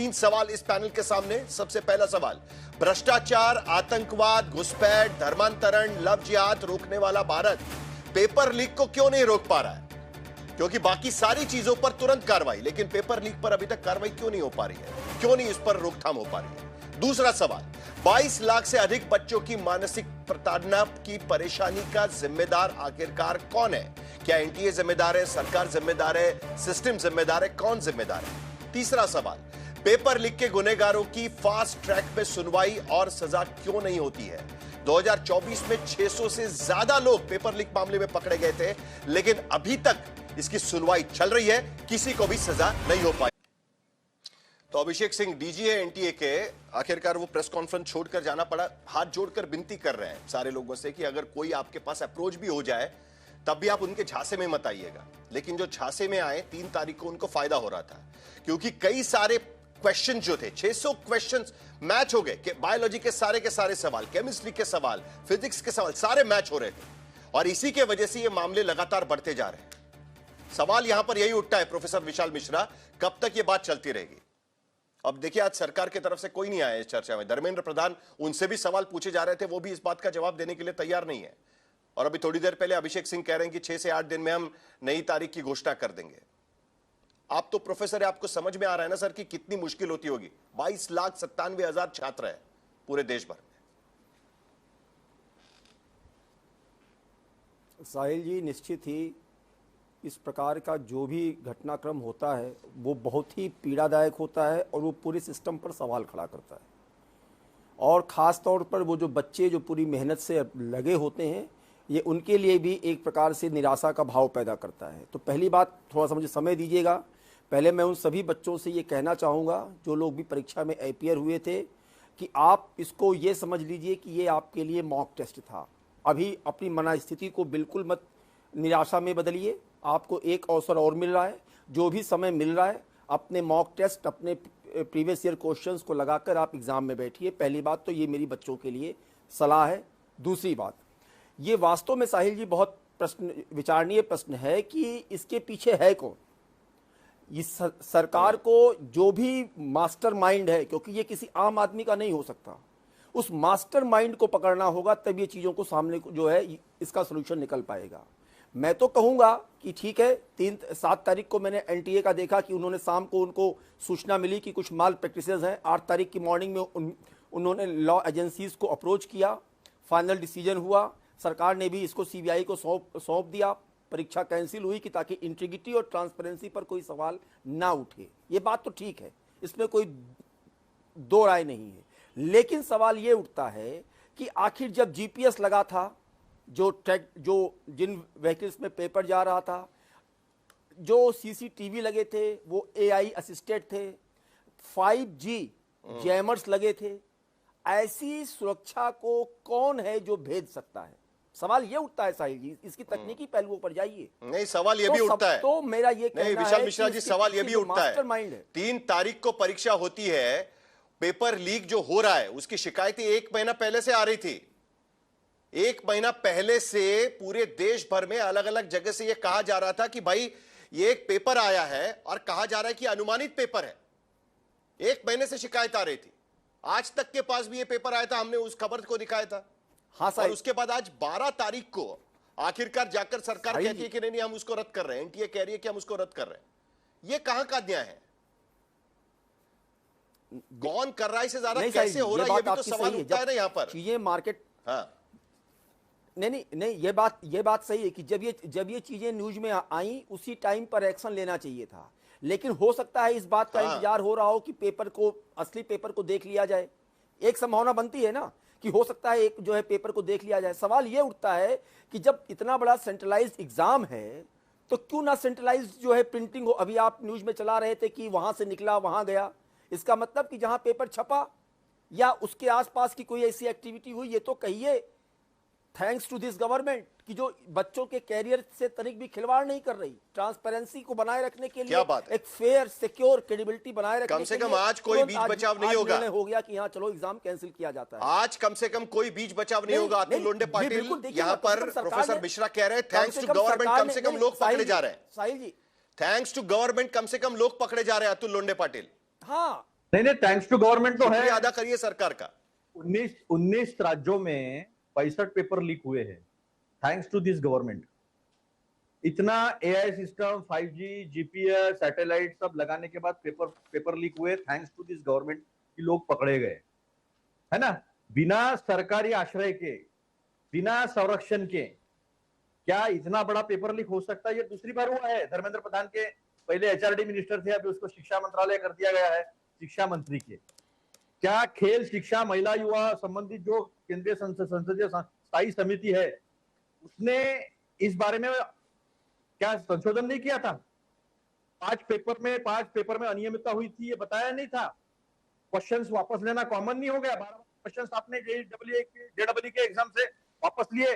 तीन सवाल इस पैनल के सामने। सबसे पहला सवाल, भ्रष्टाचार, आतंकवाद, घुसपैठ, धर्मांतरण, लव जिहाद रोकने वाला भारत पेपर लीक को क्यों नहीं रोक पा रहा है? क्योंकि बाकी सारी चीजों पर तुरंत कार्रवाई, लेकिन पेपर लीक पर अभी तक कार्रवाई क्यों नहीं हो पा रही है? क्यों नहीं इस पर रोकथाम हो पा रही है? दूसरा सवाल, 22 लाख से अधिक बच्चों की मानसिक प्रताड़ना की परेशानी का जिम्मेदार आखिरकार कौन है? क्या एनटीए जिम्मेदार है, सरकार जिम्मेदार है, सिस्टम जिम्मेदार है, कौन जिम्मेदार है? तीसरा सवाल, पेपर लीक के गुनहगारों की फास्ट ट्रैक पे सुनवाई और सजा क्यों नहीं होती है? 2024 में 600 से ज्यादा लोग पेपर लीक मामले में पकड़े गए थे, लेकिन अभी तक इसकी सुनवाई चल रही है, किसी को भी सजा नहीं हो पाई। तो अभिषेक सिंह डीजी है एनटीए के, आखिरकार वो प्रेस कॉन्फ्रेंस छोड़कर जाना पड़ा। हाथ जोड़कर विनती कर रहे हैं सारे लोगों से कि अगर कोई आपके पास अप्रोच भी हो जाए तब भी आप उनके झांसे में मत आइएगा। लेकिन जो झांसे में आए 3 तारीख को उनको फायदा हो रहा था, क्योंकि कई सारे क्वेश्चन जो थे, 600 क्वेश्चंस मैच हो गए कि बायोलॉजी के सारे सवाल, केमिस्ट्री के सवाल, फिजिक्स के सवाल सारे मैच हो रहे थे, और इसी के वजह से ये मामले लगातार बढ़ते जा रहे हैं। सवाल यहां पर यही उठता है प्रोफेसर विशाल मिश्रा, कब तक ये बात चलती रहेगी? अब देखिए, आज सरकार की तरफ से कोई नहीं आया इस चर्चा में। धर्मेंद्र प्रधान, उनसे भी सवाल पूछे जा रहे थे, वो भी इस बात का जवाब देने के लिए तैयार नहीं है। और अभी थोड़ी देर पहले अभिषेक सिंह कह रहे हैं कि 6 से 8 दिन में हम नई तारीख की घोषणा कर देंगे। आप तो प्रोफेसर है, आपको समझ में आ रहा है ना सर कि कितनी मुश्किल होती होगी? 22,97,000 छात्र है पूरे देश भर में। साहिल जी, निश्चित ही इस प्रकार का जो भी घटनाक्रम होता है वो बहुत ही पीड़ादायक होता है और वो पूरे सिस्टम पर सवाल खड़ा करता है। और ख़ास तौर पर वो जो बच्चे जो पूरी मेहनत से लगे होते हैं, ये उनके लिए भी एक प्रकार से निराशा का भाव पैदा करता है। तो पहली बात, थोड़ा सा मुझे समय दीजिएगा। पहले मैं उन सभी बच्चों से ये कहना चाहूँगा जो लोग भी परीक्षा में अपीयर हुए थे कि आप इसको ये समझ लीजिए कि ये आपके लिए मॉक टेस्ट था। अभी अपनी मनस्थिति को बिल्कुल मत निराशा में बदलिए। आपको एक अवसर और मिल रहा है, जो भी समय मिल रहा है अपने मॉक टेस्ट, अपने प्रीवियस ईयर क्वेश्चंस को लगाकर आप एग्ज़ाम में बैठिए। पहली बात तो ये मेरी बच्चों के लिए सलाह है। दूसरी बात, ये वास्तव में साहिल जी बहुत विचारणीय प्रश्न है कि इसके पीछे है कौन। इस सरकार को जो भी मास्टर माइंड है, क्योंकि ये किसी आम आदमी का नहीं हो सकता, उस मास्टर माइंड को पकड़ना होगा, तब ये चीज़ों को सामने जो है इसका सोल्यूशन निकल पाएगा। मैं तो कहूँगा कि ठीक है, 7 तारीख को मैंने एनटीए का देखा कि उन्होंने शाम को उनको सूचना मिली कि कुछ माल प्रैक्टिसेस हैं। 8 तारीख की मॉर्निंग में उन्होंने लॉ एजेंसीज को अप्रोच किया, फाइनल डिसीजन हुआ, सरकार ने भी इसको सीबीआई को सौंप दिया, परीक्षा कैंसिल हुई कि ताकि इंटीग्रिटी और ट्रांसपेरेंसी पर कोई सवाल ना उठे। ये बात तो ठीक है, इसमें कोई दो राय नहीं है। लेकिन सवाल ये उठता है कि आखिर जब जीपीएस लगा था, जो जिन व्हीकल्स में पेपर जा रहा था, जो सीसीटीवी लगे थे वो एआई असिस्टेड थे, 5G जैमर्स लगे थे, ऐसी सुरक्षा को कौन है जो भेज सकता है? सवाल ये उठता है साहिल जी, इसकी तकनीकी पहलुओं पर जाइए। नहीं, सवाल ये भी उठता है। तो मेरा ये कहना है, विशाल मिश्रा जी, सवाल ये भी उठता है, 3 तारीख को परीक्षा होती है, पेपर लीक जो हो रहा है उसकी शिकायतें 1 महीना पहले से आ रही थी। 1 महीना पहले से पूरे देश भर में अलग अलग जगह से यह कहा जा रहा था कि भाई ये एक पेपर आया है, और कहा जा रहा है कि अनुमानित पेपर है। 1 महीने से शिकायत आ रही थी। आज तक के पास भी ये पेपर आया था, हमने उस खबर को दिखाया था। हाँ और उसके बाद आज 12 तारीख को आखिरकार जाकर सरकार कहती है कि नहीं हम उसको रद्द कर रहे हैं, एनटीए कह रही है कि हम उसको रद्द कर रहे हैं। ये कहां का न्याय है? कौन कर रहा है इसे? ज्यादा कैसे हो रहा है, ये भी तो सवाल उठता है ना यहाँ पर। चीजें मार्केट, हाँ नहीं, ये बात सही है कि जब ये चीजें न्यूज में आई, उसी टाइम पर एक्शन लेना चाहिए था। लेकिन हो सकता है इस बात का इंतजार हो रहा हो कि असली पेपर को देख लिया जाए। एक संभावना बनती है ना कि हो सकता है एक जो है पेपर को देख लिया जाए। सवाल ये उठता है कि जब इतना बड़ा सेंट्रलाइज्ड एग्जाम है, तो क्यों ना सेंट्रलाइज्ड जो है प्रिंटिंग हो। अभी आप न्यूज में चला रहे थे कि वहां से निकला वहां गया, इसका मतलब कि जहां पेपर छपा या उसके आसपास की कोई ऐसी एक्टिविटी हुई, ये तो कहिए थैंक्स टू दिस गवर्नमेंट कि जो बच्चों के कैरियर से तनिक भी खिलवाड़ नहीं कर रही, ट्रांसपेरेंसी को बनाए रखने के लिए, एक फेयर सिक्योर क्रेडिबिलिटी बनाए रखने कम से कम आज कोई बीच बचाव नहीं होगा। हो गया कि हाँ चलो एग्जाम कैंसिल किया जाता है। आज कम से कम कोई बीच बचाव नहीं होगा। अतुल लोंढे पाटिल यहाँ पर प्रोफेसर मिश्रा कह रहे हैं थैंक्स टू गवर्नमेंट कम से कम लोग पकड़े जा रहे हैं। साहिल जी, थैंक्स टू गवर्नमेंट कम से कम लोग पकड़े जा रहे हैं, अतुल लोंढे पाटिल। हाँ, नहीं नहीं, थैंक्स टू गवर्नमेंट तो है। शुक्रिया अदा करिए सरकार का। 19 राज्यों में 65 पेपर लीक हुए हैं, थैंक्स टू दिस गवर्नमेंट। इतना AI system, 5G, GPS, satellite सब लगाने के बाद पेपर लीक हुए, थैंक्स टू दिस गवर्नमेंट कि लोग पकड़े गए, है ना। बिना सरकारी आश्रय के, बिना संरक्षण के क्या इतना बड़ा पेपर लीक हो सकता है? ये दूसरी बार हुआ है। धर्मेंद्र प्रधान के पहले एचआरडी मिनिस्टर थे, अभी उसको शिक्षा मंत्रालय कर दिया गया है, शिक्षा मंत्री के। क्या खेल, शिक्षा, महिला, युवा संबंधित जो केंद्रीय संसदीय स्थायी समिति है, उसने इस बारे में क्या संशोधन नहीं किया था? 5 पेपर में अनियमितता हुई थी, ये बताया नहीं था? क्वेश्चंस वापस लेना कॉमन नहीं हो गया? 12 क्वेश्चंस आपने जेईई के एग्जाम से वापस लिए,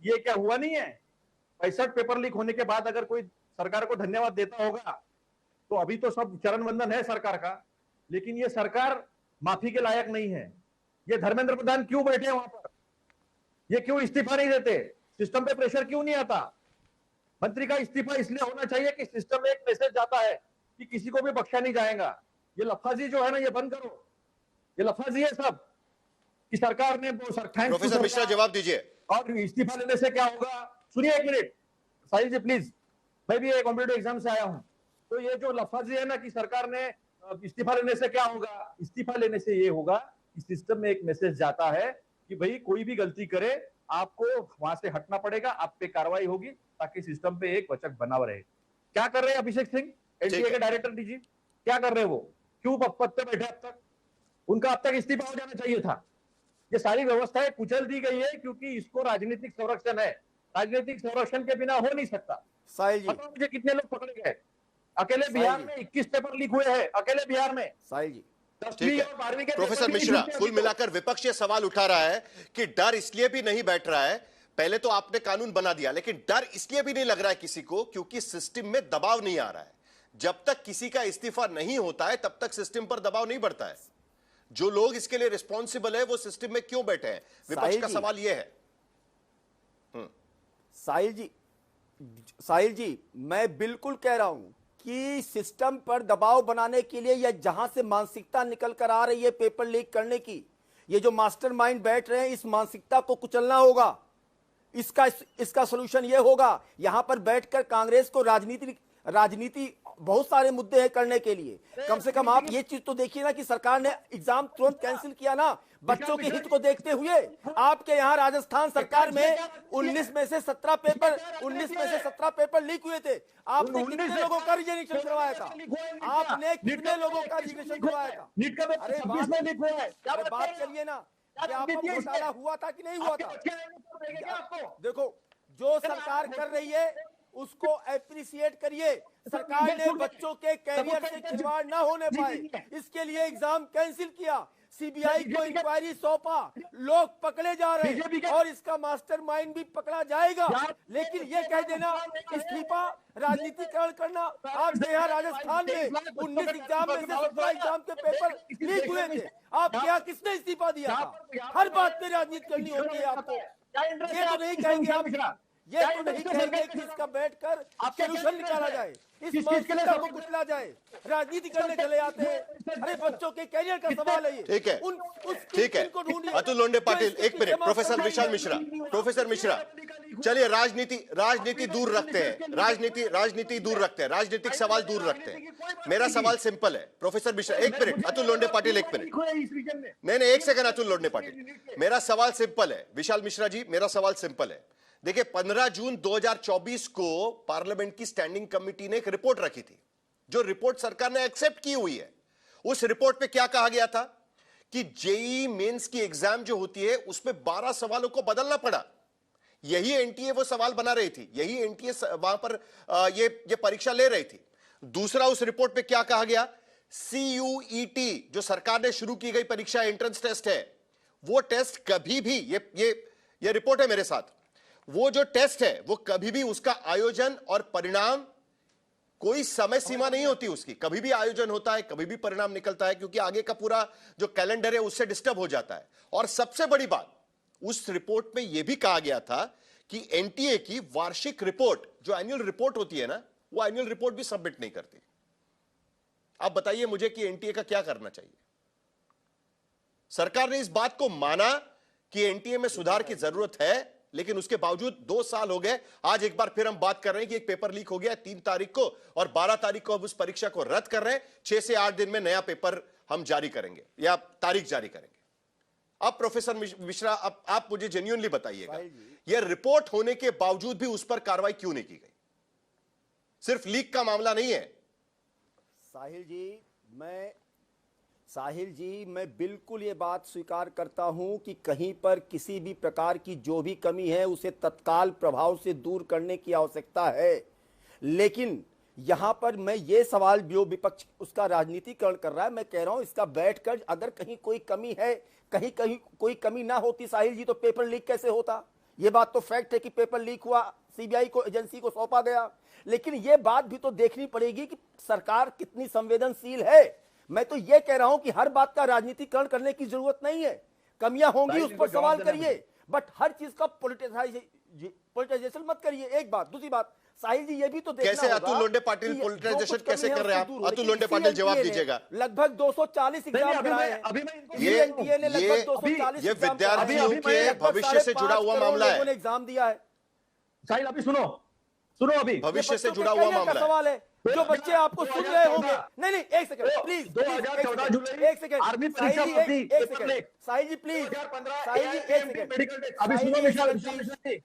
ये क्या हुआ नहीं है? 65 पेपर लीक होने के बाद अगर कोई सरकार को धन्यवाद देता होगा तो अभी तो सब चरण वंदन है सरकार का, लेकिन ये सरकार माफी के लायक नहीं है। ये धर्मेंद्र प्रधान क्यों बैठे वहां पर? ये क्यों इस्तीफा नहीं देते? सिस्टम पे प्रेशर क्यों नहीं आता? मंत्री का इस्तीफा इसलिए होना चाहिए कि सिस्टम में एक मैसेज जाता है कि किसी को भी बख्शा नहीं जाएगा। ये लफाजी जो है ना, ये बंद करो। ये लफाजी है सब कि सरकार ने प्रोफेसर मिश्रा जवाब दीजिए। और इस्तीफा लेने से क्या होगा? सुनिए एक मिनट साहिल जी प्लीज, मैं भी एक कॉम्पिटिटिव एग्जाम से आया हूं, तो ये जो लफाजी है ना कि सरकार ने इस्तीफा लेने से क्या होगा, इस्तीफा लेने से ये होगा कि सिस्टम में एक मैसेज जाता है कि भाई कोई भी गलती करे आपको वहां से हटना पड़ेगा, आप पे कार्रवाई होगी, ताकि सिस्टम पे एक वचक बना रहे। क्या कर रहे हैं अभिषेक सिंह, एनटीए के डायरेक्टर डीजी? क्या कर रहे हैं वो? क्यों पद पे बैठे अब तक? उनका अब तक इस्तीफा हो जाना चाहिए था। ये सारी व्यवस्थाएं कुचल दी गई है क्योंकि इसको राजनीतिक संरक्षण है। राजनीतिक संरक्षण के बिना हो नहीं सकता। साहिल जी, मुझे कितने लोग पकड़े गए? अकेले बिहार में 21 पेपर लीक हुए हैं, अकेले बिहार में। साहिल जी, 10वीं और 12वीं के प्रोफेसर मिश्रा, कुल मिलाकर विपक्ष ये सवाल उठा रहा है कि डर इसलिए भी नहीं बैठ रहा है, पहले तो आपने कानून बना दिया, लेकिन डर इसलिए भी नहीं लग रहा है किसी को क्योंकि सिस्टम में दबाव नहीं आ रहा है। जब तक किसी का इस्तीफा नहीं होता है तब तक सिस्टम पर दबाव नहीं बढ़ता है। जो लोग इसके लिए रिस्पॉन्सिबल है वो सिस्टम में क्यों बैठे हैं? विपक्ष का सवाल यह है। साहिल जी, मैं बिल्कुल कह रहा हूं कि सिस्टम पर दबाव बनाने के लिए या जहां से मानसिकता निकल कर आ रही है पेपर लीक करने की, ये जो मास्टरमाइंड बैठ रहे हैं, इस मानसिकता को कुचलना होगा। इसका सलूशन ये होगा, यहां पर बैठकर कांग्रेस को राजनीति बहुत सारे मुद्दे हैं करने के लिए। कम से कम आप ये चीज तो देखिए ना कि सरकार ने एग्जाम तुरंत कैंसिल किया ना, बच्चों के हित को देखते हुए। आपके यहाँ राजस्थान सरकार में 19 में से 17 पेपर लीक हुए थे। आपने कितने लोगों का रिजर्वेशन करवाया था? आपने कितने लोगों का रिजर्वेशन करवाया था? अरे बात करिए ना, क्या आपका घोटाला हुआ था कि नहीं हुआ था? देखो, जो सरकार कर रही है उसको एप्रिसिएट करिए। सरकार ने बच्चों के कैरियर से खिलवाड़ ना होने पाए, इसके लिए एग्जाम कैंसिल किया, सीबीआई को इंक्वायरी सौंपा, लोग पकड़े जा रहे हैं और इसका मास्टरमाइंड भी पकड़ा जाएगा। लेकिन ये कह देना इस्तीफा, राजनीतिकरण करना। आप यहाँ राजस्थान में 19 एग्जाम में से 17 एग्जाम के पेपर लीक हुए थे, आप क्या किसने इस्तीफा दिया था? हर बात में राजनीति करनी होती है आपको। ये तो नहीं कहेंगे आप, ये तो नहीं कहेंगे कि इसका बैठकर सॉल्यूशन निकाला जाए, इस मानसिकता को कुचला जाए, राजनीति करने चले आते हैं। अरे बच्चों के कैरियर का सवाल है ये। ठीक है, ठीक है। अतुल लोंढे पाटिल, एक मिनट। प्रोफेसर मिश्रा, चलिए राजनीति दूर रखते हैं, राजनीति दूर रखते हैं, राजनीतिक सवाल दूर रखते हैं। मेरा सवाल सिंपल है प्रोफेसर मिश्रा। एक मिनट अतुल लोंढे पाटिल, एक मिनट। नहीं, एक सेकंड अतुल लोंढे पाटिल, मेरा सवाल सिंपल है। विशाल मिश्रा जी, मेरा सवाल सिंपल है। देखिए, 15 जून 2024 को पार्लियामेंट की स्टैंडिंग कमेटी ने एक रिपोर्ट रखी थी, जो रिपोर्ट सरकार ने एक्सेप्ट की हुई है। उस रिपोर्ट पे क्या कहा गया था कि जेईई मेंस की एग्जाम जो होती है उसमें 12 सवालों को बदलना पड़ा। यही एनटीए वो सवाल बना रही थी, यही एनटीए वहां पर ये परीक्षा ले रही थी। दूसरा, उस रिपोर्ट पे क्या कहा गया, CUET जो सरकार ने शुरू की गई परीक्षा, एंट्रेंस टेस्ट है, वो टेस्ट कभी भी, ये रिपोर्ट है मेरे साथ, वो जो टेस्ट है वो कभी भी उसका आयोजन और परिणाम, कोई समय सीमा नहीं होती उसकी, कभी भी आयोजन होता है, कभी भी परिणाम निकलता है, क्योंकि आगे का पूरा जो कैलेंडर है उससे डिस्टर्ब हो जाता है। और सबसे बड़ी बात, उस रिपोर्ट में यह भी कहा गया था कि एनटीए की वार्षिक रिपोर्ट, जो एनुअल रिपोर्ट होती है ना, वो एनुअल रिपोर्ट भी सबमिट नहीं करती। आप बताइए मुझे कि एनटीए का क्या करना चाहिए। सरकार ने इस बात को माना कि एनटीए में सुधार की जरूरत है, लेकिन उसके बावजूद 2 साल हो गए। आज एक बार फिर हम बात कर रहे हैं कि एक पेपर लीक हो गया 3 तारीख को, और 12 तारीख को अब उस परीक्षा को रद्द कर रहे हैं। 6 से 8 दिन में नया पेपर हम जारी करेंगे या तारीख जारी करेंगे। अब प्रोफेसर मिश्रा, अब आप मुझे जेन्युइनली बताइएगा, यह रिपोर्ट होने के बावजूद भी उस पर कार्रवाई क्यों नहीं की गई? सिर्फ लीक का मामला नहीं है। साहिल जी, मैं बिल्कुल ये बात स्वीकार करता हूं कि कहीं पर किसी भी प्रकार की जो भी कमी है उसे तत्काल प्रभाव से दूर करने की आवश्यकता है। लेकिन यहां पर मैं ये सवाल, जो विपक्ष उसका राजनीतिकरण कर रहा है, मैं कह रहा हूं इसका बैठकर अगर कहीं कोई कमी है, कहीं कहीं कोई कमी ना होती साहिल जी, तो पेपर लीक कैसे होता? ये बात तो फैक्ट है कि पेपर लीक हुआ, सीबीआई को, एजेंसी को सौंपा गया। लेकिन ये बात भी तो देखनी पड़ेगी कि सरकार कितनी संवेदनशील है। मैं तो ये कह रहा हूं कि हर बात का राजनीतिकरण करने की जरूरत नहीं है। कमियां होंगी उस पर सवाल करिए, बट हर चीज का पॉलिटिसाइजेशन मत करिए। एक बात। दूसरी बात, साहिल जी ये भी तो देखना कैसे होगा अतुल लोंढे पाटिल पॉलिटिसाइजेशन कैसे कर रहे हैं आप? अतुल लोंढे पाटिल जवाब दीजिएगा। लगभग 240 एग्जाम कराए हैं। ये विद्यार्थियों के भविष्य से जुड़ा हुआ मामला है। एग्जाम दिया है। साहिल अभी सुनो अभी भविष्य से जुड़ा हुआ मामला सवाल है। जो बच्चे आपको सुन रहे होंगे, नहीं एक सेकंड प्लीज, 2014 जुलाई एक सेकंड आर्मी परीक्षा साहिल जी प्लीज, 2015 साहिल जी एक सेकंड, अभी सुनो विशाल जी,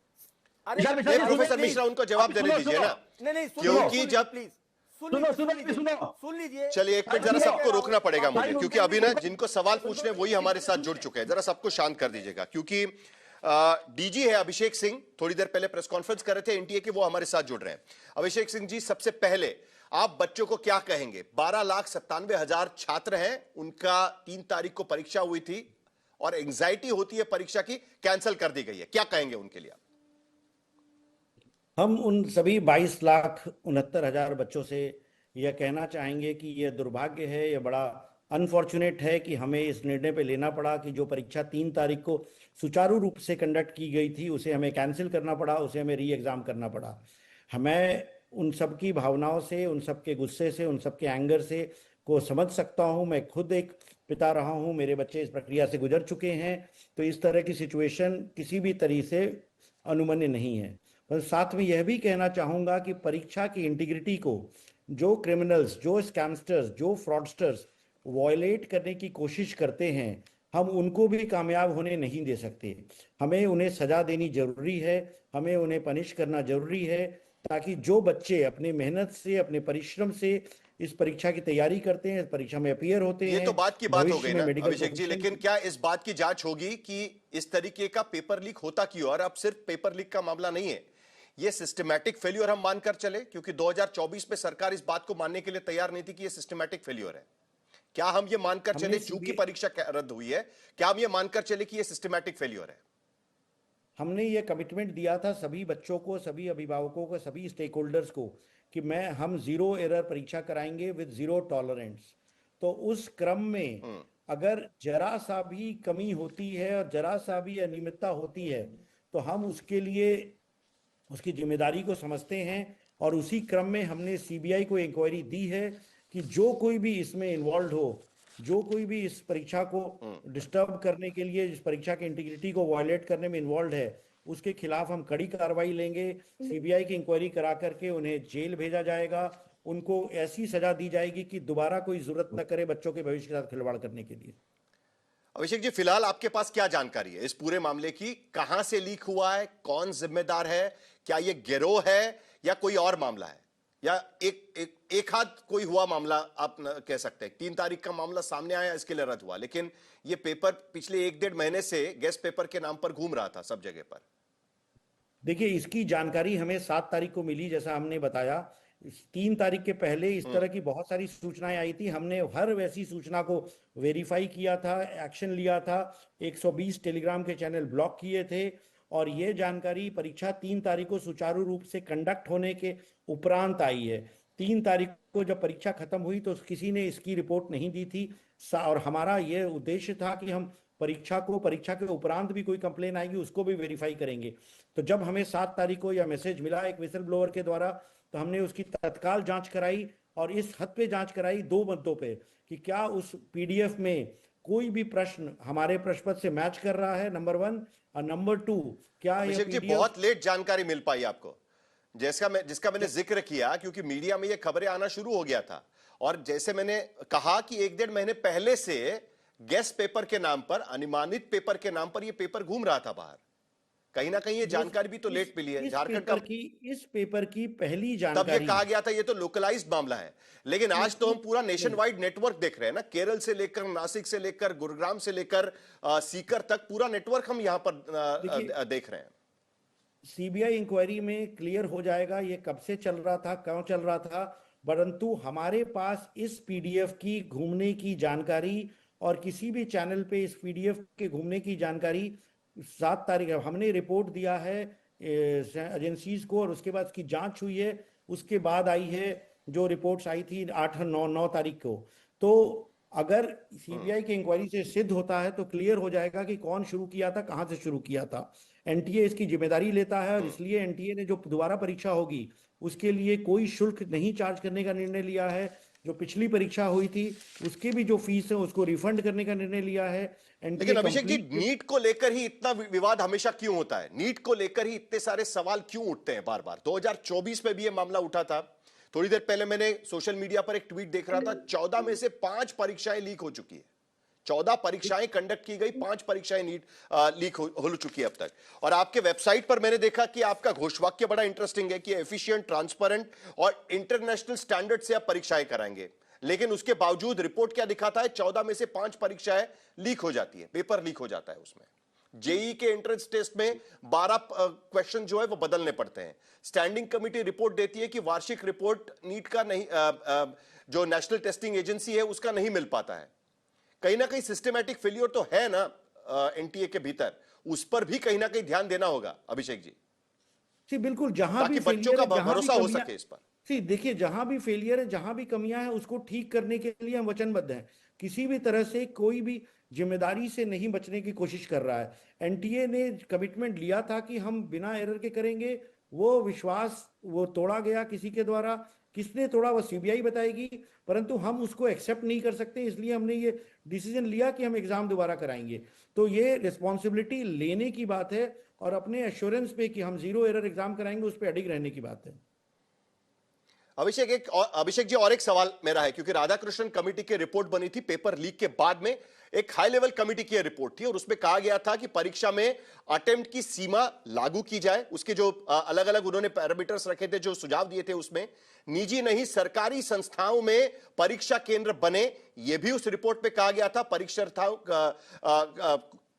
प्रोफेसर मिश्रा उनको जवाब देने दीजिए ना, नहीं क्योंकि जब प्लीज सुनो चलिए एक मिनट, जरा सबको रोकना पड़ेगा मुझे, क्योंकि अभी ना जिनको सवाल पूछने वही हमारे साथ जुड़ चुके हैं। जरा सबको शांत कर दीजिएगा, क्योंकि डीजी है अभिषेक सिंह, थोड़ी देर पहले प्रेस कॉन्फ्रेंस कर रहे थे एनटीए की, वो हमारे साथ जुड़ रहे हैं। अभिषेक सिंह जी, सबसे पहले आप बच्चों को क्या कहेंगे? 12,97,000 छात्र हैं, उनका 3 तारीख को परीक्षा हुई थी और एंजाइटी होती है परीक्षा की, कैंसिल कर दी गई है, क्या कहेंगे उनके लिए? हम उन सभी 22,69,000 बच्चों से यह कहना चाहेंगे कि यह दुर्भाग्य है, यह बड़ा अनफॉर्चुनेट है कि हमें इस निर्णय पे लेना पड़ा कि जो परीक्षा 3 तारीख को सुचारू रूप से कंडक्ट की गई थी उसे हमें कैंसिल करना पड़ा, उसे हमें री एग्जाम करना पड़ा। हमें उन सब की भावनाओं से, उन सब के गुस्से से, उन सब के एंगर से को समझ सकता हूं। मैं खुद एक पिता रहा हूं, मेरे बच्चे इस प्रक्रिया से गुजर चुके हैं, तो इस तरह की सिचुएशन किसी भी तरह से अनुमन्य नहीं है। पर साथ में यह भी कहना चाहूँगा कि परीक्षा की इंटीग्रिटी को जो क्रिमिनल्स, जो स्कैमस्टर्स, जो फ्रॉडस्टर्स वायलेट करने की कोशिश करते हैं, हम उनको भी कामयाब होने नहीं दे सकते। हमें उन्हें सजा देनी जरूरी है, हमें उन्हें पनिश करना जरूरी है, ताकि जो बच्चे अपनी मेहनत से, अपने परिश्रम से इस परीक्षा की तैयारी करते हैं, इस परीक्षा में अपीयर होते हैं। ये तो बात की बात हो गई ना अभिषेक जी, लेकिन क्या इस बात की जांच होगी कि इस तरीके का पेपर लीक होता क्यों? और अब सिर्फ पेपर लीक का मामला नहीं है, ये सिस्टमैटिक फेल्योर हम मानकर चले, क्योंकि 2024 में सरकार इस बात को मानने के लिए तैयार नहीं थी कि ये सिस्टमैटिक फेल्योर है। क्या हम ये मानकर चले, चूंकि परीक्षा रद्द हुई है, क्या हम ये मानकर चले कि ये सिस्टमैटिक फेल्योर है? हमने ये कमिटमेंट दिया था सभी बच्चों को, सभी अभिभावकों को, सभी स्टेक होल्डर्स को कि हम 0 एरर परीक्षा कराएंगे विद 0 टॉलरेंस। तो उस क्रम में अगर जरा सा भी कमी होती है और जरा सा भी अनियमितता होती है तो हम उसके लिए उसकी जिम्मेदारी को समझते हैं, और उसी क्रम में हमने सीबीआई को इंक्वायरी दी है कि जो कोई भी इसमें इन्वॉल्व हो, जो कोई भी इस परीक्षा को डिस्टर्ब करने के लिए, इस परीक्षा की इंटीग्रिटी को वायलेट करने में इन्वॉल्व है, उसके खिलाफ हम कड़ी कार्रवाई लेंगे। सीबीआई की इंक्वायरी करा करके उन्हें जेल भेजा जाएगा, उनको ऐसी सजा दी जाएगी कि दोबारा कोई जरूरत न करे बच्चों के भविष्य के साथ खिलवाड़ करने के लिए। अभिषेक जी, फिलहाल आपके पास क्या जानकारी है इस पूरे मामले की? कहां से लीक हुआ है, कौन जिम्मेदार है, क्या यह गिरोह है या कोई और मामला है, या एक हाथ कोई हुआ मामला आप कह सकते हैं? 3 तारीख का मामला सामने आया, इसके लिए रद्द हुआ, लेकिन यह पेपर पिछले 1-1.5 महीने से गेस्ट पेपर के नाम पर घूम रहा था सब जगह पर। देखिए, इसकी जानकारी हमें 7 तारीख को मिली, जैसा हमने बताया। 3 तारीख के पहले इस तरह की बहुत सारी सूचनाएं आई थी, हमने हर वैसी सूचना को वेरीफाई किया था, एक्शन लिया था, 120 टेलीग्राम के चैनल ब्लॉक किए थे, और ये जानकारी परीक्षा 3 तारीख को सुचारू रूप से कंडक्ट होने के उपरांत आई है। 3 तारीख को जब परीक्षा खत्म हुई तो किसी ने इसकी रिपोर्ट नहीं दी थी, और हमारा ये उद्देश्य था कि हम परीक्षा के उपरांत भी कोई कंप्लेन आएगी उसको भी वेरीफाई करेंगे। तो जब हमें 7 तारीख को यह मैसेज मिला एक विसल ब्लोअर के द्वारा, तो हमने उसकी तत्काल जांच कराई और इस हद पे जांच कराई दो मुद्दों पे कि क्या उस पीडीएफ में कोई भी प्रश्न हमारे प्रश्न पत्र से मैच कर रहा है, नंबर 1, और नंबर 2, क्या यह अभिषेक जी, पीडीएफ बहुत लेट जानकारी मिल पाई आपको, जिसका मैंने जिक्र किया, क्योंकि मीडिया में ये खबरें आना शुरू हो गया था, और जैसे मैंने कहा कि 1-1.5 महीने पहले से गेस्ट पेपर के नाम पर, अनुमानित पेपर के नाम पर, ये पेपर घूम रहा था बाहर। कहीं ना कहीं ये जानकारी भी तो लेट मिली है। झारखंड का इस पेपर की पहली तब ये जानकारी कहा गया था ये तो लोकलाइज्ड मामला है, लेकिन आज तो हम पूरा नेशन वाइड नेटवर्क देख रहे हैं ना, केरल से लेकर नासिक से लेकर गुरुग्राम से लेकर सीकर तक पूरा नेटवर्क हम यहां पर देख रहे हैं। सीबीआई इंक्वायरी में क्लियर हो जाएगा ये कब से चल रहा था, क्यों चल रहा था, परंतु हमारे पास इस पीडीएफ की घूमने की जानकारी और किसी भी चैनल पे इस पीडीएफ के घूमने की जानकारी 7 तारीख है, हमने रिपोर्ट दिया है एजेंसीज को, और उसके बाद उसकी जांच हुई है, उसके बाद आई है जो रिपोर्ट्स आई थी 8-9 तारीख को। तो अगर सीबीआई की इंक्वायरी से सिद्ध होता है तो क्लियर हो जाएगा कि कौन शुरू किया था, कहां से शुरू किया था। एनटीए इसकी जिम्मेदारी लेता है, और इसलिए एनटीए ने जो दोबारा परीक्षा होगी उसके लिए कोई शुल्क नहीं चार्ज करने का निर्णय लिया है। जो पिछली परीक्षा हुई थी उसकी भी जो फीस है उसको रिफंड करने का निर्णय लिया है। लेकिन अभिषेक जी, नीट को लेकर ही इतना विवाद हमेशा क्यों होता है? नीट को लेकर ही इतने सारे सवाल क्यों उठते हैं बार बार? 2024 में भी ये मामला उठा था। थोड़ी देर पहले मैंने सोशल मीडिया पर एक ट्वीट देख रहा था, 14 में से 5 परीक्षाएं लीक हो चुकी है। 14 परीक्षाएं कंडक्ट की गई, 5 परीक्षाएं लीक हो चुकी है अब तक। और आपके वेबसाइट पर मैंने देखा कि आपका घोषवाक्य बड़ा इंटरेस्टिंग है कि एफिशिएंट, ट्रांसपेरेंट और इंटरनेशनल स्टैंडर्ड से आप परीक्षाएं कराएंगे। लेकिन उसके बावजूद रिपोर्ट क्या दिखाता है? 14 में से 5 परीक्षाएं लीक हो जाती है, पेपर लीक हो जाता है उसमें। जेई के एंट्रेंस टेस्ट में 12 क्वेश्चन जो है वो बदलने पड़ते हैं। स्टैंडिंग कमेटी रिपोर्ट देती है कि वार्षिक रिपोर्ट नीट का नहीं, जो नेशनल टेस्टिंग एजेंसी है उसका नहीं मिल पाता है। कहीं ना कहीं सिस्टमैटिक फेलियर तो है ना एनटीए के भीतर, उस पर भी कहीं ना कहीं ध्यान देना होगा अभिषेक जी, बिल्कुल, जहां भी बच्चों का भरोसा हो सके इस पर। देखिए, जहां भी फेलियर है, जहां भी कमियां हैं, उसको ठीक करने के लिए हम वचनबद्ध हैं। किसी भी तरह से कोई भी जिम्मेदारी से नहीं बचने की कोशिश कर रहा है। एनटीए ने कमिटमेंट लिया था कि हम बिना एरर के करेंगे, वो विश्वास वो तोड़ा गया किसी के द्वारा। किसने तोड़ा वो सीबीआई बताएगी, परंतु हम उसको एक्सेप्ट नहीं कर सकते, इसलिए हमने ये डिसीजन लिया कि हम एग्जाम दोबारा कराएंगे। तो ये रिस्पॉन्सिबिलिटी लेने की बात है, और अपने एश्योरेंस पे कि हम 0 एरर एग्जाम कराएंगे उस पर अडिग रहने की बात है। अभिषेक जी, और एक सवाल मेरा है, क्योंकि राधाकृष्णन कमेटी की रिपोर्ट बनी थी पेपर लीक के बाद में, एक हाई लेवल कमेटी की रिपोर्ट थी, और उसमें कहा गया था कि परीक्षा में अटेम्प्ट की सीमा लागू की जाए। उसके जो अलग अलग उन्होंने पैरामीटर्स रखे थे, जो सुझाव दिए थे, उसमें निजी नहीं सरकारी संस्थाओं में परीक्षा केंद्र बने, यह भी उस रिपोर्ट में कहा गया था। परीक्षार्थियों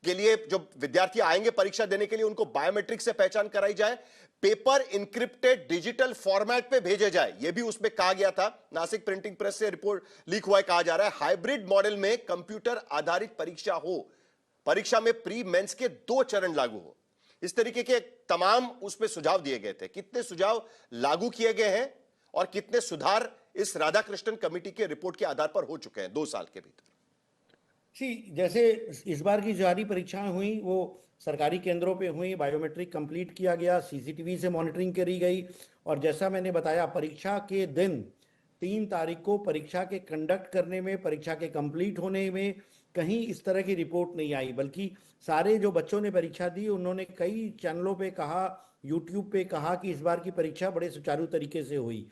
के लिए जो विद्यार्थी आएंगे परीक्षा देने के लिए, उनको बायोमेट्रिक से पहचान कराई जाए, पेपर इंक्रिप्टेड डिजिटल फॉर्मेट पे भेजे जाए, यह भी उसमें कहा गया था। नासिक प्रिंटिंग प्रेस से रिपोर्ट लीक हुआ है, कहा जा रहा है हाइब्रिड मॉडल में कंप्यूटर आधारित परीक्षा हो, परीक्षा में प्री मेंस के 2 चरण लागू हो। इस तरीके के तमाम उसमें सुझाव दिए गए थे। कितने सुझाव लागू किए गए हैं और कितने सुधार इस राधाकृष्णन कमेटी के रिपोर्ट के आधार पर हो चुके हैं 2 साल के भीतर? जैसे इस बार की जारी परीक्षाएं हुई वो सरकारी केंद्रों पे हुई, बायोमेट्रिक कंप्लीट किया गया, सीसीटीवी से मॉनिटरिंग करी गई, और जैसा मैंने बताया परीक्षा के दिन 3 तारीख को परीक्षा के कंडक्ट करने में, परीक्षा के कंप्लीट होने में कहीं इस तरह की रिपोर्ट नहीं आई, बल्कि सारे जो बच्चों ने परीक्षा दी उन्होंने कई चैनलों पे कहा, यूट्यूब पे कहा कि इस बार की परीक्षा बड़े सुचारू तरीके से हुई।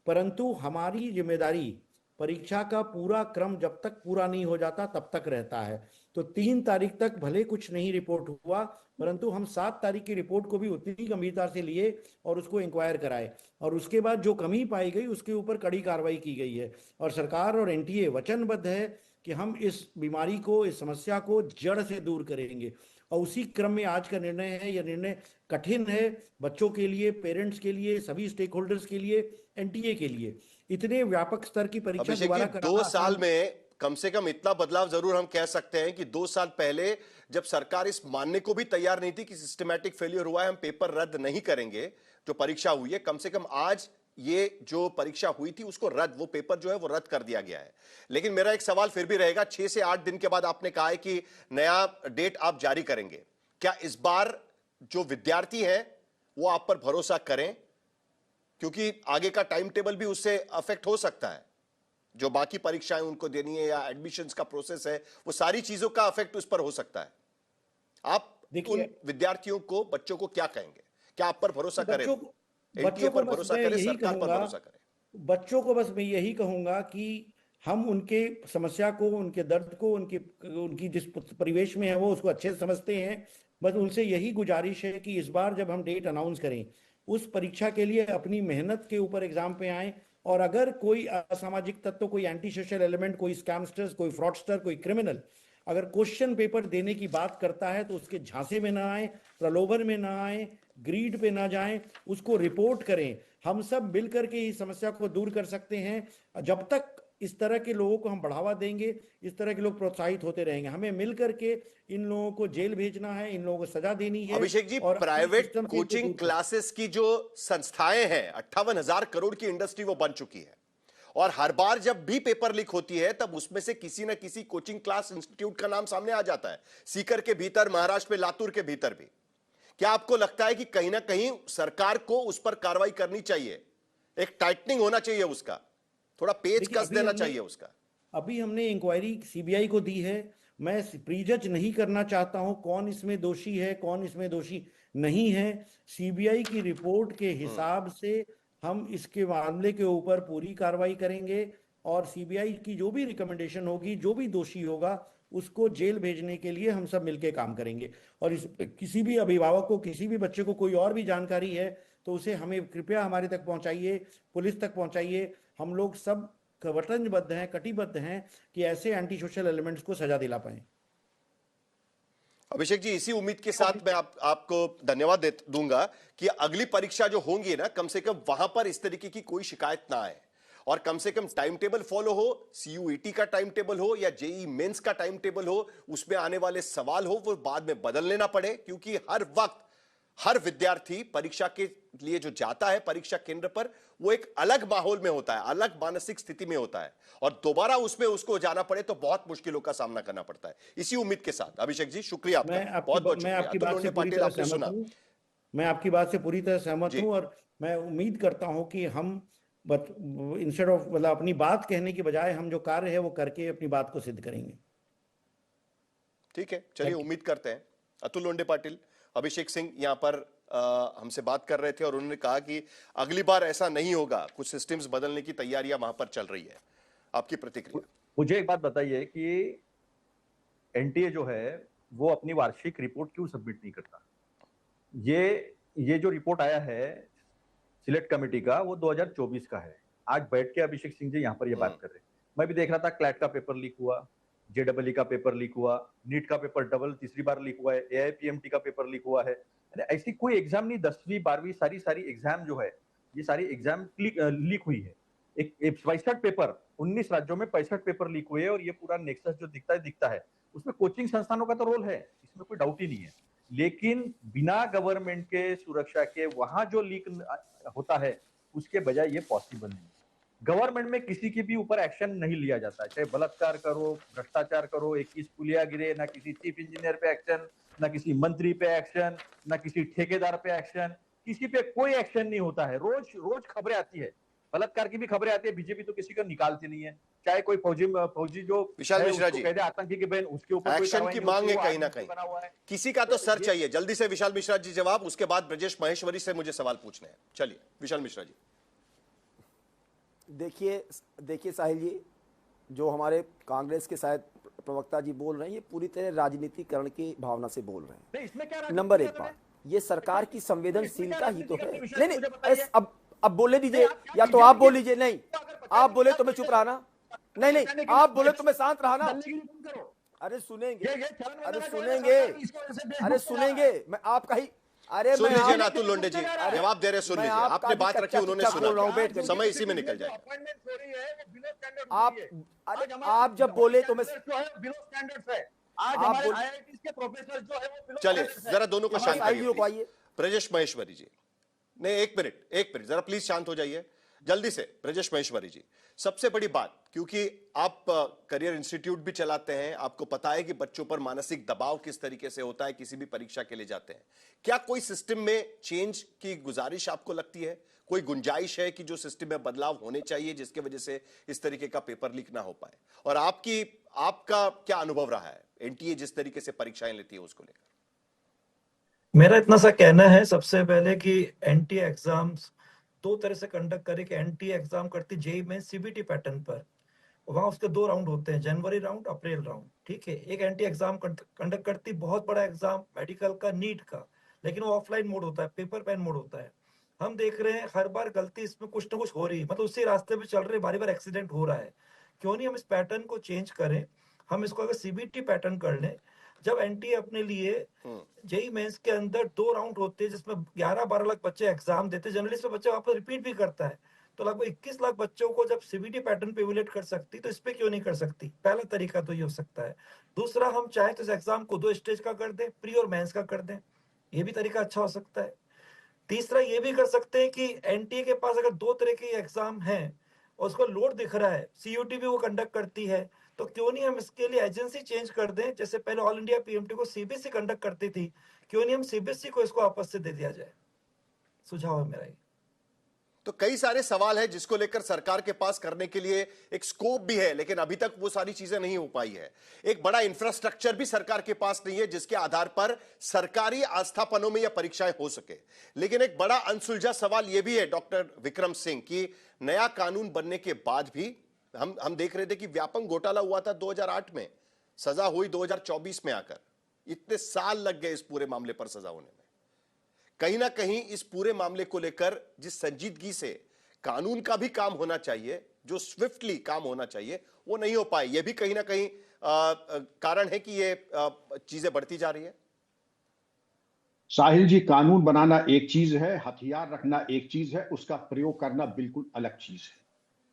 परंतु हमारी जिम्मेदारी परीक्षा का पूरा क्रम जब तक पूरा नहीं हो जाता तब तक रहता है। तो 3 तारीख तक भले कुछ नहीं रिपोर्ट हुआ, परंतु हम 7 तारीख की रिपोर्ट को भी उतनी गंभीरता से लिए और उसको इंक्वायर कराए, और उसके बाद जो कमी पाई गई उसके ऊपर कड़ी कार्रवाई की गई है। और सरकार और एनटीए वचनबद्ध है कि हम इस बीमारी को, इस समस्या को जड़ से दूर करेंगे, और उसी क्रम में आज का निर्णय है। यह निर्णय कठिन है बच्चों के लिए, पेरेंट्स के लिए, सभी स्टेक होल्डर्स के लिए, एनटीए के लिए। इतने व्यापक स्तर की परीक्षा दोबारा कराना 2 साल में कम से कम इतना बदलाव जरूर हम कह सकते हैं कि 2 साल पहले जब सरकार इस मानने को भी तैयार नहीं थी कि सिस्टमैटिक फेलियर हुआ है, हम पेपर रद्द नहीं करेंगे जो परीक्षा हुई है, कम से कम आज ये जो परीक्षा हुई थी उसको वो पेपर जो है वो रद्द कर दिया गया है। लेकिन मेरा एक सवाल फिर भी रहेगा, 6 से 8 दिन के बाद आपने कहा है कि नया डेट आप जारी करेंगे, क्या इस बार जो विद्यार्थी हैं वो आप पर भरोसा करें? क्योंकि आगे का टाइम टेबल भी उससे अफेक्ट हो सकता है। जो बाकी परीक्षाएं उनको देनी है या एडमिशंस का प्रोसेस है, वो सारी चीजों का अफेक्ट उस पर हो सकता है। आप उन विद्यार्थियों को, बच्चों को क्या कहेंगे? क्या आप पर भरोसा करें, एनटीए पर भरोसा करें, सरकार पर भरोसा करें? बच्चों को बस मैं यही कहूंगा कि हम उनके समस्या को, उनके दर्द को, उनकी जिस परिवेश में है वो उसको अच्छे से समझते हैं। बस उनसे यही गुजारिश है कि इस बार जब हम डेट अनाउंस करें, उस परीक्षा के लिए अपनी मेहनत के ऊपर एग्जाम पे आए। और अगर कोई असामाजिक तत्व, कोई एंटी सोशल एलिमेंट, कोई स्कैमस्टर्स, कोई फ्रॉडस्टर, कोई क्रिमिनल अगर क्वेश्चन पेपर देने की बात करता है तो उसके झांसे में ना आए, प्रलोभन में ना आए, ग्रीड पे ना जाएं, उसको रिपोर्ट करें। हम सब मिलकर के इस समस्या को दूर कर सकते हैं। जब तक इस तरह के लोगों को हम बढ़ावा देंगे, इस तरह के लोग प्रोत्साहित होते रहेंगे। हमें मिलकर के इन लोगों को जेल भेजना है, इन लोगों को सजा देनी है। अभिषेक जी, और प्राइवेट कोचिंग क्लासेस की जो संस्थाएं हैं, 58,000 करोड़ की इंडस्ट्री वो बन चुकी है। और हर बार जब भी पेपर लीक होती है तब उसमें से किसी ना किसी कोचिंग क्लास इंस्टीट्यूट का नाम सामने आ जाता है, सीकर के भीतर, महाराष्ट्र में लातूर के भीतर भी। क्या आपको लगता है कि कहीं ना कहीं सरकार को उस पर कार्रवाई करनी चाहिए, एक टाइटनिंग होना चाहिए, उसका थोड़ा पेच कस देना चाहिए उसका? अभी हमने इंक्वायरी सीबीआई को दी है। मैं प्रीजज नहीं करना चाहता हूं कौन इसमें दोषी है, कौन इसमें दोषी नहीं है। सीबीआई की रिपोर्ट के हिसाब से हम इसके मामले के ऊपर पूरी कार्रवाई करेंगे और सीबीआई की जो भी रिकमेंडेशन होगी, जो भी दोषी होगा उसको जेल भेजने के लिए हम सब मिलकर काम करेंगे। और इस किसी भी अभिभावक को, किसी भी बच्चे को कोई और भी जानकारी है तो उसे हमें कृपया हमारे तक पहुंचाइए, पुलिस तक पहुंचाइए। हम लोग सब वचनबद्ध हैं, कटिबद्ध हैं कि ऐसे एंटी सोशल एलिमेंट्स को सजा दिला पाए। अभिषेक जी, इसी उम्मीद के साथ मैं आपको धन्यवाद दूंगा कि अगली परीक्षा जो होंगी ना, कम से कम वहां पर इस तरीके की कोई शिकायत ना आए और कम से कम टाइम टेबल फॉलो हो, सीयूईटी का टाइम टेबल हो या जेई मेंस का टाइम टेबल हो, उसमें आने वाले सवाल हो वो बाद में बदल लेना पड़े। क्योंकि हर वक्त हर विद्यार्थी परीक्षा के लिए जो जाता है परीक्षा केंद्र पर, वो एक अलग माहौल में होता है, अलग मानसिक स्थिति में होता है, और दोबारा उसमें उसको जाना पड़े तो बहुत मुश्किलों का सामना करना पड़ता है। इसी उम्मीद के साथ अभिषेक जी, शुक्रिया आपका, बहुत बहुत शुक्रिया। अतुल लोंढे पाटिल, आपने सुना, मैं आपकी बात से पूरी तरह सहमत हूं और मैं उम्मीद करता हूं कि हम इंस्टेड ऑफ मतलब अपनी बात कहने की बजाय हम जो कार्य है वो करके अपनी बात को सिद्ध करेंगे। ठीक है, चलिए उम्मीद करते हैं। अतुल लोंढे पाटिल, अभिषेक सिंह यहां पर हमसे बात कर रहे थे और उन्होंने कहा कि अगली बार ऐसा नहीं होगा, कुछ सिस्टम्स बदलने की तैयारियां वहां पर चल रही है। आपकी प्रतिक्रिया? मुझे एक बात बताइए कि एनटीए जो है वो अपनी वार्षिक रिपोर्ट क्यों सबमिट नहीं करता? ये जो रिपोर्ट आया है सिलेक्ट कमेटी का, वो 2024 का है। आज बैठ के अभिषेक सिंह जी यहाँ पर ये बात कर रहे हैं। मैं भी देख रहा था, क्लैट का पेपर लीक हुआ, जेडब्ल्यू का पेपर लीक हुआ, नीट का पेपर डबल तीसरी बार लीक हुआ है, एआईपीएमटी का पेपर लीक हुआ है। ऐसी कोई एग्जाम नहीं, 10वीं 12वीं सारी एग्जाम जो है, ये सारी एग्जाम लीक हुई है। एक 65 पेपर 19 राज्यों में 65 पेपर लीक हुए और ये पूरा नेक्सस जो दिखता है उसमें कोचिंग संस्थानों का तो रोल है, इसमें कोई डाउट ही नहीं है। लेकिन बिना गवर्नमेंट के सुरक्षा के वहां जो लीक होता है उसके बजाय ये पॉसिबल नहीं। गवर्नमेंट में किसी के भी ऊपर एक्शन नहीं लिया जाता है, चाहे बलात्कार करो, भ्रष्टाचार करो, 21 पुलिया गिरे, ना किसी चीफ इंजीनियर पे एक्शन, ना किसी मंत्री पे एक्शन, ना किसी ठेकेदार पे एक्शन, किसी पे कोई एक्शन नहीं होता है। रोज खबरें आती है, बलात्कार की भी खबरें आती है, बीजेपी तो किसी को निकालती नहीं है। चाहे कोई फौजी जो विशाल मिश्रा जी कहते आतंकी की बहन, उसके ऊपर एक्शन की मांग है कहीं ना कहीं, किसी का तो सर चाहिए। जल्दी से विशाल मिश्रा जी जवाब, उसके बाद ब्रजेश महेश्वरी से मुझे सवाल पूछने हैं। चलिए विशाल मिश्रा जी। देखिए साहिल जी, जो हमारे कांग्रेस के शायद प्रवक्ता जी बोल रहे हैं, ये पूरी तरह राजनीतिकरण की भावना से बोल रहे हैं। नंबर एक बात, ये सरकार की संवेदनशीलता ही तो है। नहीं, अब बोले दीजिए, या तो आप बोल लीजिए। नहीं, आप बोले तो मैं चुप रहा ना। नहीं, आप बोले तो मैं शांत रहा ना। अरे सुनेंगे, मैं आपका ही। अरे सुन लीजिए ना अतुल लोंढे जी, जवाब दे रहे, सुन लीजिए। आपने बात रखी, उन्होंने सुना, समय इसी में निकल जाएगा। आप जब बोले तो मैं, चलिए जरा दोनों को शांत करिए। ब्रजेश महेश्वरी जी, नहीं एक मिनट जरा प्लीज शांत हो जाइए जल्दी से। ब्रजेश महेश्वरी जी, सबसे बड़ी बात, क्योंकि आप करियर इंस्टीट्यूट भी चलाते हैं, आपको पता है कि बच्चों पर मानसिक दबाव किस तरीके से होता है किसी भी परीक्षा के लिए जाते हैं। क्या कोई सिस्टम में चेंज की गुजारिश आपको लगती है? कोई गुंजाइश है कि जो सिस्टम में बदलाव होने चाहिए जिसकी वजह से इस तरीके का पेपर लीक ना हो पाए? और आपका क्या अनुभव रहा है एनटीए जिस तरीके से परीक्षाएं लेती है उसको लेकर? मेरा इतना सा कहना है सबसे पहले कि एनटीए एग्जाम्स दो तरह से कंडक्ट करे कि एनटीए एग्जाम करती जेईई में सीबीटी पैटर्न पर। वहां उसके 2 राउंड होते हैं, जनवरी राउंड, अप्रैल राउंड। ठीक है, एक एनटीए एग्जाम कंडक्ट करती बहुत बड़ा एग्जाम मेडिकल का, नीट का, लेकिन वो ऑफलाइन मोड होता है, पेपर पेन मोड होता है। हम देख रहे हैं हर बार गलती इसमें कुछ ना कुछ हो रही है, मतलब उसी रास्ते पे चल रहे, बारी बार एक्सीडेंट हो रहा है। क्यों नहीं हम इस पैटर्न को चेंज करें? हम इसको अगर सीबीटी पैटर्न कर लें, जब एनटीए अपने लिए जेईई मेंस के अंदर 2 राउंड होते हैं जिसमें 11-12 लाख बच्चे एग्जाम देते हैं, जनरली इसमें बच्चा वापस रिपीट भी करता है, तो लगभग 21 लाख बच्चों को जब सीबीटी पैटर्न पे इवैल्यूएट कर सकती तो इस पे क्यों नहीं कर सकती? पहला तरीका तो ये हो सकता है। दूसरा, हम चाहे तो इस एग्जाम को 2 स्टेज का कर दें, प्री और मेंस का कर दें, ये भी तरीका अच्छा हो सकता है। तीसरा ये भी कर सकते हैं कि एनटीए के पास अगर 2 तरह के एग्जाम हैं और उसको लोड दिख रहा है, सीयूटी भी वो कंडक्ट करती है, तो क्यों नहीं हम इसके लिए एजेंसी चेंज कर दें? जैसे पहले ऑल इंडिया पीएमटी को सीबीएसई कंडक्ट करती थी, क्यों नहीं हम सीबीएसई को इसको आपस से दे दिया जाए? सुझाव है मेरा ये। तो कई सारे सवाल हैं जिसको लेकर सरकार के पास करने के लिए एक स्कोप भी है, लेकिन अभी तक वो सारी चीजें नहीं हो पाई है। एक बड़ा इंफ्रास्ट्रक्चर भी सरकार के पास नहीं है जिसके आधार पर सरकारी आस्थापनों में यह परीक्षाएं हो सके। लेकिन एक बड़ा अनसुलझा सवाल यह भी है डॉक्टर विक्रम सिंह कि नया कानून बनने के बाद भी हम देख रहे थे कि व्यापक घोटाला हुआ था 2008 में, सजा हुई 2024 में आकर। इतने साल लग गए इस पूरे मामले पर सजा होने में। कहीं ना कहीं इस पूरे मामले को लेकर जिस संजीदगी से कानून का भी काम होना चाहिए, जो स्विफ्टली काम होना चाहिए, वो नहीं हो पाए। यह भी कहीं ना कहीं कारण है कि ये चीजें बढ़ती जा रही है। साहिल जी, कानून बनाना एक चीज है, हथियार रखना एक चीज है, उसका प्रयोग करना बिल्कुल अलग चीज है।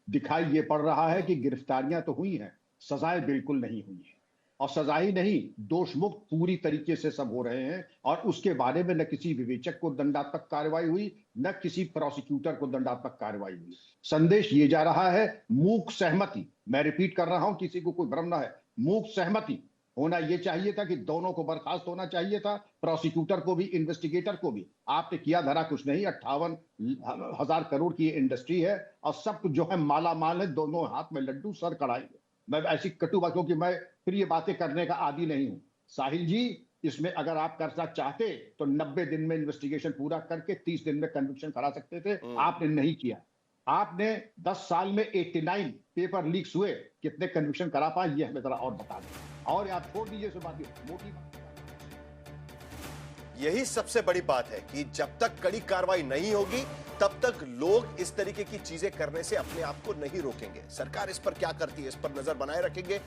दिखाई ये पड़ रहा है कि गिरफ्तारियां तो हुई हैं, सजाएं बिल्कुल नहीं हुई है, और सजा ही नहीं, दोष मुक्त पूरी तरीके से सब हो रहे हैं। और उसके बारे में न किसी विवेचक को दंडात्मक कार्रवाई हुई, न किसी प्रोसिक्यूटर को दंडात्मक कार्रवाई हुई। संदेश ये जा रहा है मूक सहमति। मैं रिपीट कर रहा हूं, किसी को कोई भ्रम ना है, मूक सहमति होना यह चाहिए था कि दोनों को बर्खास्त होना चाहिए था, प्रोसिक्यूटर को भी, इन्वेस्टिगेटर को भी। आपने किया धरा कुछ नहीं। 58,000 करोड़ की इंडस्ट्री है और सब कुछ जो है माला माल है, दोनों हाथ में लड्डू सर कढ़ाई। मैं ऐसी कटु बातों की मैं फिर ये बातें करने का आदी नहीं हूं। साहिल जी, इसमें अगर आप करना चाहते तो 90 दिन में इन्वेस्टिगेशन पूरा करके 30 दिन में कन्विक्शन करा सकते थे। आपने नहीं किया। आपने 10 साल में 89 पेपर लीक्स हुए, कितने कन्विक्शन करा पाए ये हमें जरा और बता दें। और आप छोड़ दीजिए इस बात, मोटी बात। यही सबसे बड़ी बात है कि जब तक कड़ी कार्रवाई नहीं होगी तब तक लोग इस तरीके की चीजें करने से अपने आप को नहीं रोकेंगे। सरकार इस पर क्या करती है, इस पर नजर बनाए रखेंगे।